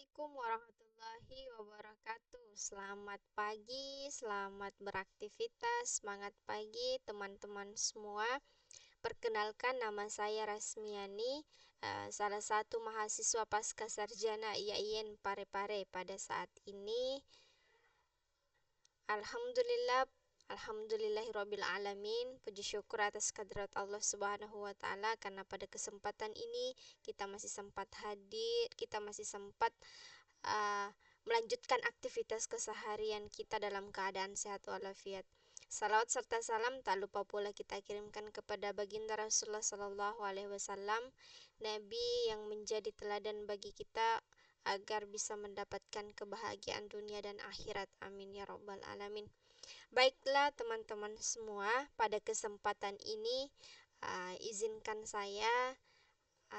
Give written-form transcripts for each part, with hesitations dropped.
Assalamualaikum warahmatullahi wabarakatuh. Selamat pagi, selamat beraktivitas, semangat pagi teman-teman semua. Perkenalkan, nama saya Rasmiani, salah satu mahasiswa pasca sarjana IAIN Parepare pada saat ini. Alhamdulillah, alhamdulillahirabbil alamin. Puji syukur atas kehadirat Allah Subhanahu wa taala karena pada kesempatan ini kita masih sempat hadir, kita masih sempat uh, melanjutkan aktivitas keseharian kita dalam keadaan sehat walafiat. Salawat serta salam tak lupa pula kita kirimkan kepada baginda Rasulullah Sallallahu Alaihi Wasallam, Nabi yang menjadi teladan bagi kita agar bisa mendapatkan kebahagiaan dunia dan akhirat. Amin ya robbal alamin. Baiklah teman-teman semua, pada kesempatan ini izinkan saya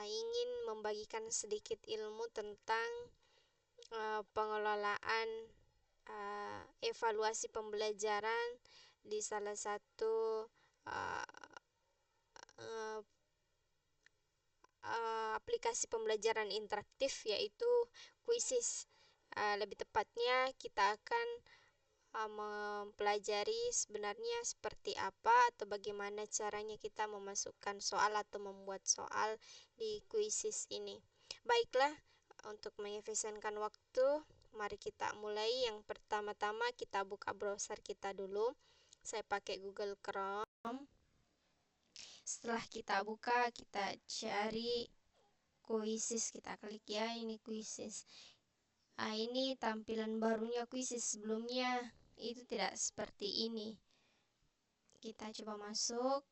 ingin membagikan sedikit ilmu tentang pengelolaan evaluasi pembelajaran di salah satu uh, uh, aplikasi pembelajaran interaktif, yaitu Quizzes. Lebih tepatnya kita akan mempelajari sebenarnya seperti apa atau bagaimana caranya kita memasukkan soal atau membuat soal di Quizzes ini. Baiklah, untuk mengefisienkan waktu, mari kita mulai. Yang pertama-tama kita buka browser kita dulu. Saya pakai Google Chrome. Setelah kita buka, kita cari Quizzes, kita klik ya, ini Quizzes. Ini tampilan barunya Quizzes, sebelumnya itu tidak seperti ini. Kita coba masuk.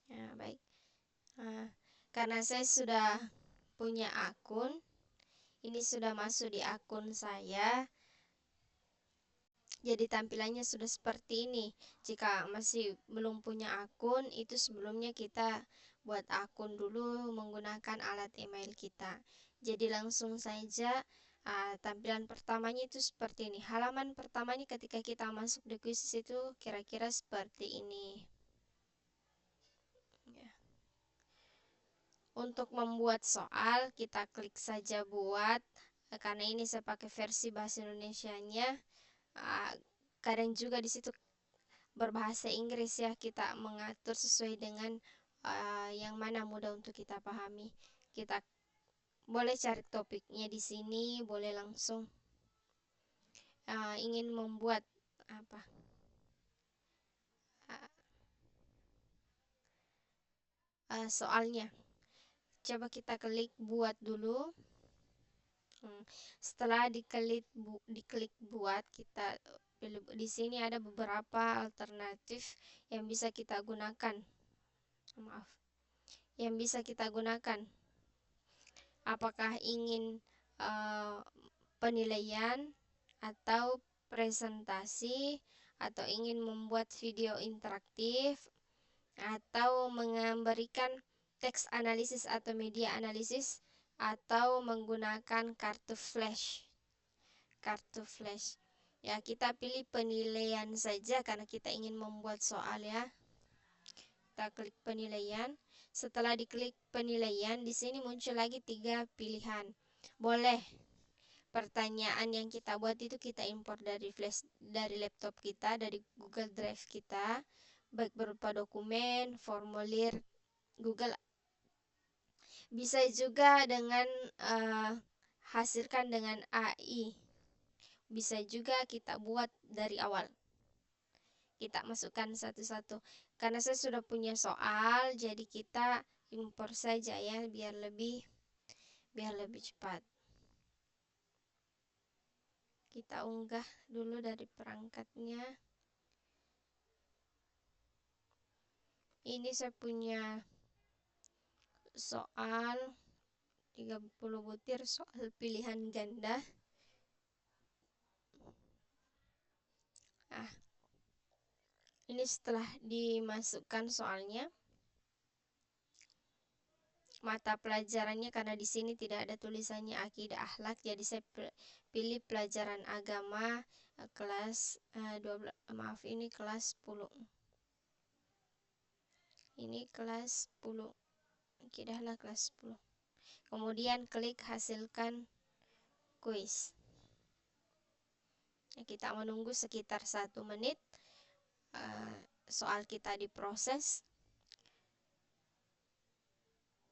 Ya, baik. Karena saya sudah punya akun, ini sudah masuk di akun saya, jadi tampilannya sudah seperti ini. Jika masih belum punya akun, itu sebelumnya kita buat akun dulu menggunakan alat email kita. Jadi langsung saja tampilan pertamanya itu seperti ini. Halaman pertamanya ketika kita masuk di Quizzes itu kira-kira seperti ini ya. Untuk membuat soal, kita klik saja buat. Karena ini saya pakai versi bahasa Indonesianya, kadang juga di situ berbahasa Inggris ya, kita mengatur sesuai dengan yang mana mudah untuk kita pahami. Kita boleh cari topiknya di sini, boleh langsung ingin membuat apa soalnya. Coba kita klik buat dulu. Setelah diklik buat, kita pilih. Di sini ada beberapa alternatif yang bisa kita gunakan. Yang bisa kita gunakan. Apakah ingin penilaian atau presentasi, atau ingin membuat video interaktif, atau memberikan teks analisis atau media analisis, atau menggunakan kartu flash. Ya, kita pilih penilaian saja karena kita ingin membuat soal ya. Kita klik penilaian. Setelah diklik penilaian, di sini muncul lagi 3 pilihan. Boleh pertanyaan yang kita buat itu kita impor dari flash, dari laptop kita, dari Google Drive kita, baik berupa dokumen, formulir Google. Bisa juga dengan hasilkan dengan AI. Bisa juga kita buat dari awal. Kita masukkan satu-satu. Karena saya sudah punya soal, jadi kita impor saja ya, biar lebih cepat. Kita unggah dulu dari perangkatnya. Ini saya punya soal 30 butir, soal pilihan ganda. Ini setelah dimasukkan soalnya, mata pelajarannya, karena di sini tidak ada tulisannya akidah akhlak, jadi saya pilih pelajaran agama kelas 12. Ini kelas 10. Ini kelas 10. Oke, dahlah kelas 10. Kemudian klik hasilkan kuis. Kita menunggu sekitar 1 menit soal kita diproses.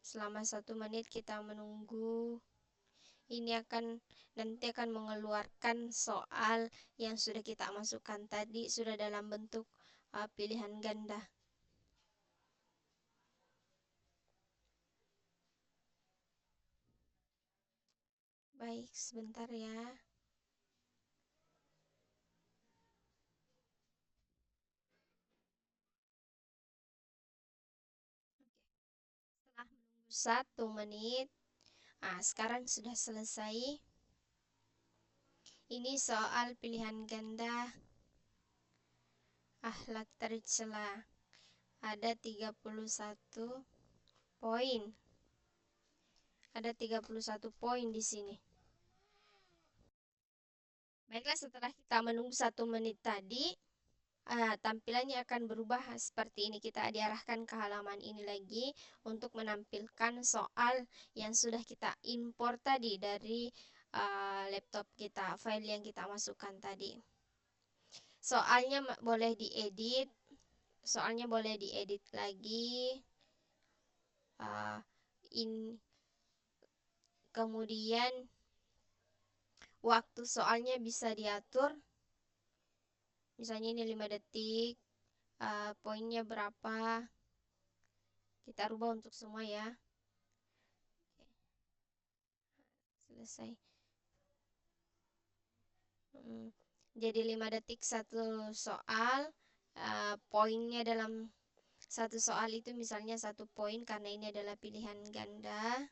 Selama 1 menit kita menunggu, ini nanti akan mengeluarkan soal yang sudah kita masukkan tadi, sudah dalam bentuk pilihan ganda. Baik, sebentar ya. Setelah menunggu 1 menit, sekarang sudah selesai. Ini soal pilihan ganda akhlak tercela. Ada 31 poin. Ada 31 poin di sini. Baiklah, setelah kita menunggu 1 menit tadi, tampilannya akan berubah seperti ini. Kita diarahkan ke halaman ini lagi untuk menampilkan soal yang sudah kita impor tadi dari laptop kita, file yang kita masukkan tadi. Soalnya boleh diedit, soalnya boleh diedit lagi. Kemudian waktu soalnya bisa diatur. Misalnya ini 5 detik, poinnya berapa. Kita rubah untuk semua ya. Selesai. Jadi 5 detik satu soal. Poinnya dalam satu soal itu misalnya 1 poin karena ini adalah pilihan ganda.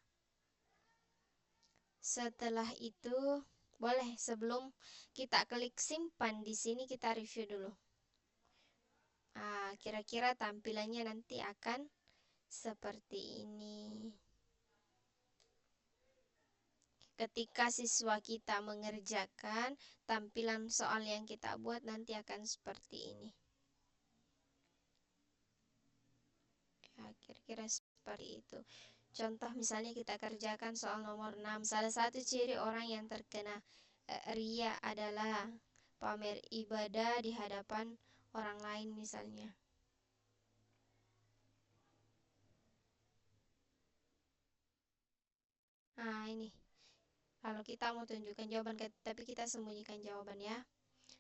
Setelah itu boleh, sebelum kita klik simpan di sini, kita review dulu. Kira-kira tampilannya nanti akan seperti ini. Ketika siswa kita mengerjakan, tampilan soal yang kita buat nanti akan seperti ini. Kira-kira seperti itu. Contoh misalnya kita kerjakan soal nomor 6. Salah satu ciri orang yang terkena ria adalah pamer ibadah di hadapan orang lain misalnya. Ini. Kalau kita mau tunjukkan jawaban, tapi kita sembunyikan jawaban ya.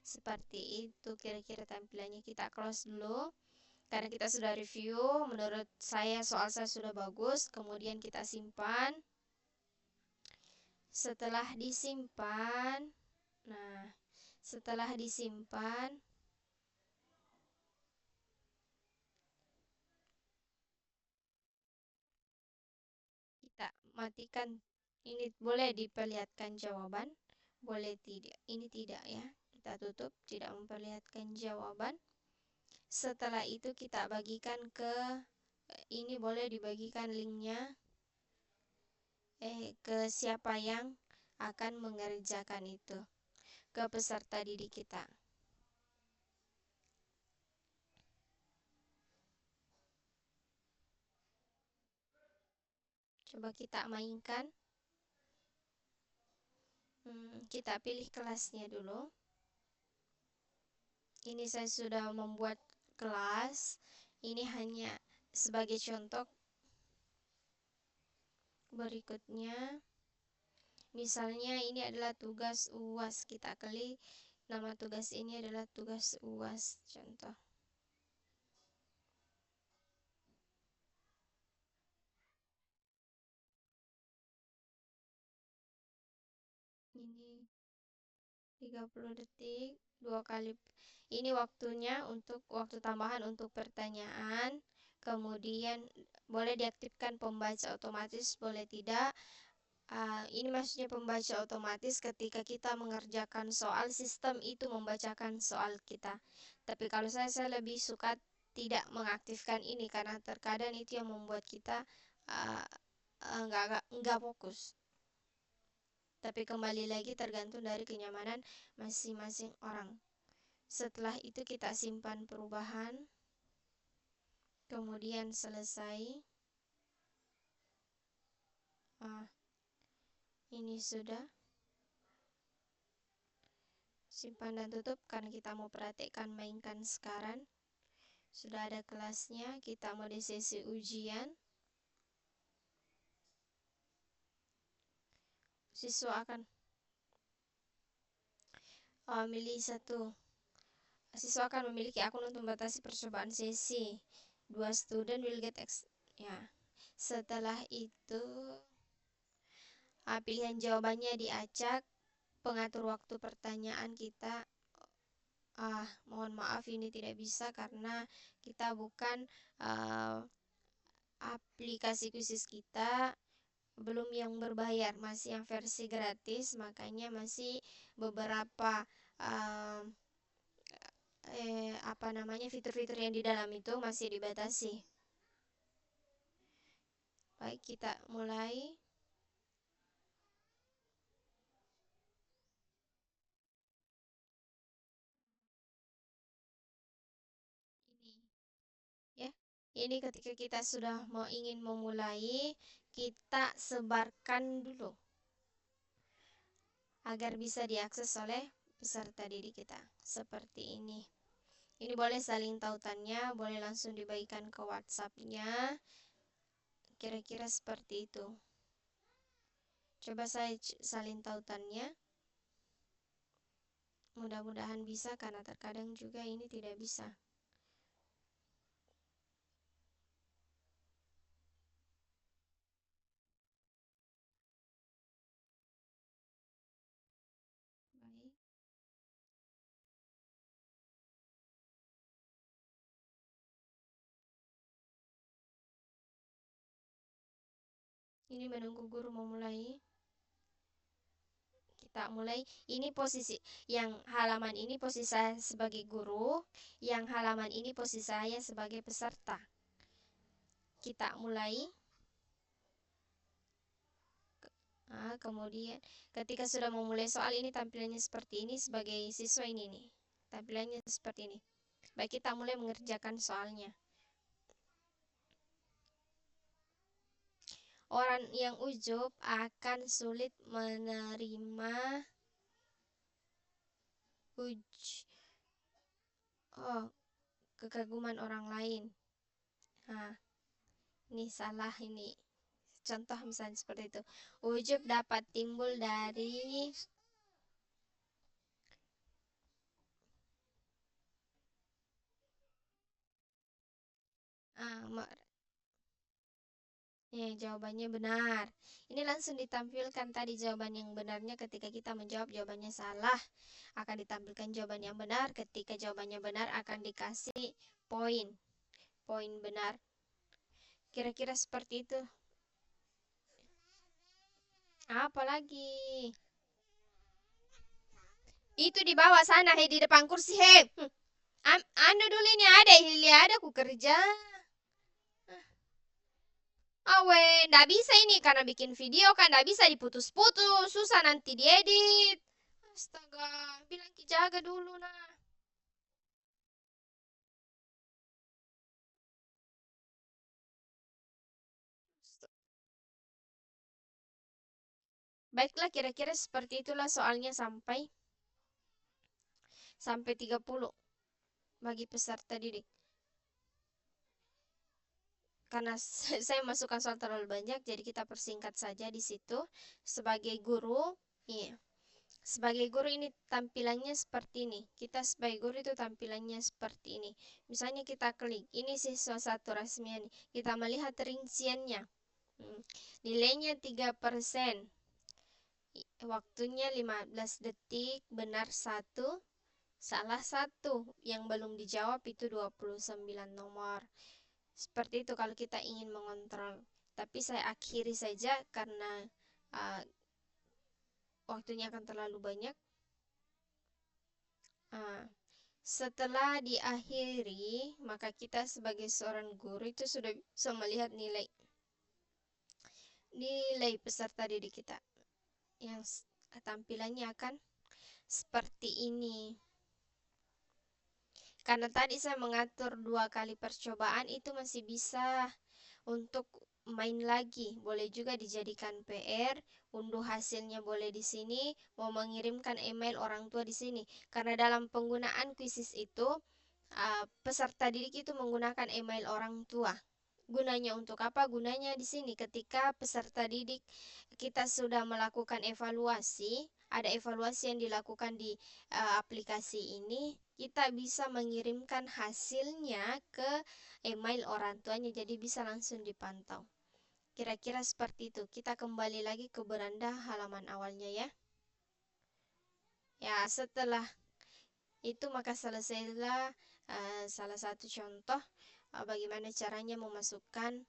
Seperti itu kira-kira tampilannya. Kita close dulu. Karena kita sudah review, menurut saya soal saya sudah bagus. Kemudian kita simpan. Setelah disimpan, kita matikan. Ini boleh diperlihatkan jawaban, boleh tidak. Ini tidak ya. Kita tutup, tidak memperlihatkan jawaban. Setelah itu kita bagikan ke ini, boleh dibagikan linknya ke siapa yang akan mengerjakan itu, ke peserta didik kita. Coba kita mainkan. Kita pilih kelasnya dulu. Ini saya sudah membuat kelas. Ini hanya sebagai contoh. Berikutnya, misalnya ini adalah tugas UAS. Kita klik nama tugas ini adalah tugas UAS. Contoh. Ini 30 detik, 2 kali. Ini waktunya untuk waktu tambahan untuk pertanyaan. Kemudian boleh diaktifkan pembaca otomatis, boleh tidak. Ini maksudnya pembaca otomatis ketika kita mengerjakan soal, sistem itu membacakan soal kita. Tapi kalau saya lebih suka tidak mengaktifkan ini karena terkadang itu yang membuat kita nggak fokus. Tapi kembali lagi tergantung dari kenyamanan masing-masing orang. Setelah itu kita simpan perubahan. Kemudian selesai. Ini sudah. Simpan dan tutup karena kita mau praktekkan mainkan sekarang. Sudah ada kelasnya, kita mau di sesi ujian. Siswa akan siswa akan memiliki akun untuk membatasi percobaan sesi. 2 student will get ya. Setelah itu pilihan jawabannya diacak. Pengatur waktu pertanyaan kita mohon maaf ini tidak bisa karena kita bukan aplikasi khusus kita belum yang berbayar, masih yang versi gratis, makanya masih beberapa fitur-fitur yang di dalam itu masih dibatasi. Baik, kita mulai. Ini ketika kita sudah ingin memulai, kita sebarkan dulu agar bisa diakses oleh peserta didik kita. Seperti ini. Ini boleh saling tautannya, boleh langsung dibagikan ke WhatsApp-nya. Kira-kira seperti itu. Coba saya salin tautannya. Mudah-mudahan bisa karena terkadang juga ini tidak bisa. Baik. Ini menunggu guru memulai. Kita mulai. Ini posisi yang halaman ini posisi saya sebagai guru, yang halaman ini posisi saya sebagai peserta. Kita mulai. Kemudian ketika sudah memulai soal ini tampilannya seperti ini sebagai siswa ini nih. Tampilannya seperti ini. Baik, kita mulai mengerjakan soalnya. Orang yang ujub akan sulit menerima kekaguman orang lain. Ini salah ini. Contoh misalnya seperti itu. Ujub dapat timbul dari jawabannya benar. Ini langsung ditampilkan tadi jawaban yang benarnya ketika kita menjawab jawabannya salah. Akan ditampilkan jawaban yang benar. Ketika jawabannya benar akan dikasih poin. Poin benar. Kira-kira seperti itu. Apalagi? Itu di bawah sana, di depan kursi, Anda dulu ini ada aku kerja. Awe, ndak bisa ini karena bikin video kan ndak bisa diputus-putus, susah nanti diedit. Astaga, bilang jaga dulu nah. Baiklah, kira-kira seperti itulah soalnya sampai 30 bagi peserta didik. Karena saya masukkan soal terlalu banyak, jadi kita persingkat saja di situ. Sebagai guru, sebagai guru ini tampilannya seperti ini. Kita sebagai guru itu tampilannya seperti ini. Misalnya kita klik, ini siswa 1 rasmian. Kita melihat rinciannya. Nilainya 3%. Waktunya 15 detik, benar 1, salah 1. Yang belum dijawab itu 29 nomor. Seperti itu kalau kita ingin mengontrol. Tapi saya akhiri saja karena waktunya akan terlalu banyak. Setelah diakhiri, maka kita sebagai seorang guru itu sudah bisa melihat nilai peserta didik kita. Yang tampilannya akan seperti ini. Karena tadi saya mengatur 2 kali percobaan, itu masih bisa untuk main lagi, boleh juga dijadikan PR, unduh hasilnya boleh di sini, mau mengirimkan email orang tua di sini. Karena dalam penggunaan kuisis itu, peserta didik itu menggunakan email orang tua. Gunanya untuk apa? Gunanya di sini ketika peserta didik kita sudah melakukan evaluasi, ada evaluasi yang dilakukan di aplikasi ini, kita bisa mengirimkan hasilnya ke email orang tuanya, jadi bisa langsung dipantau. Kira-kira seperti itu. Kita kembali lagi ke beranda halaman awalnya ya. Ya, setelah itu maka selesailah salah satu contoh bagaimana caranya memasukkan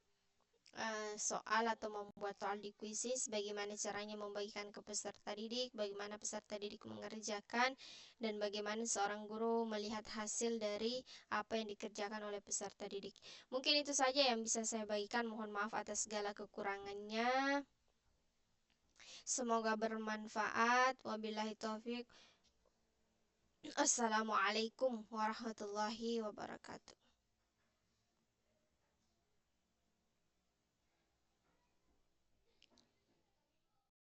soal atau membuat soal di kuisis, bagaimana caranya membagikan ke peserta didik, bagaimana peserta didik mengerjakan, dan bagaimana seorang guru melihat hasil dari apa yang dikerjakan oleh peserta didik. Mungkin itu saja yang bisa saya bagikan. Mohon maaf atas segala kekurangannya. Semoga bermanfaat. Wabillahi taufik. Assalamualaikum warahmatullahi wabarakatuh.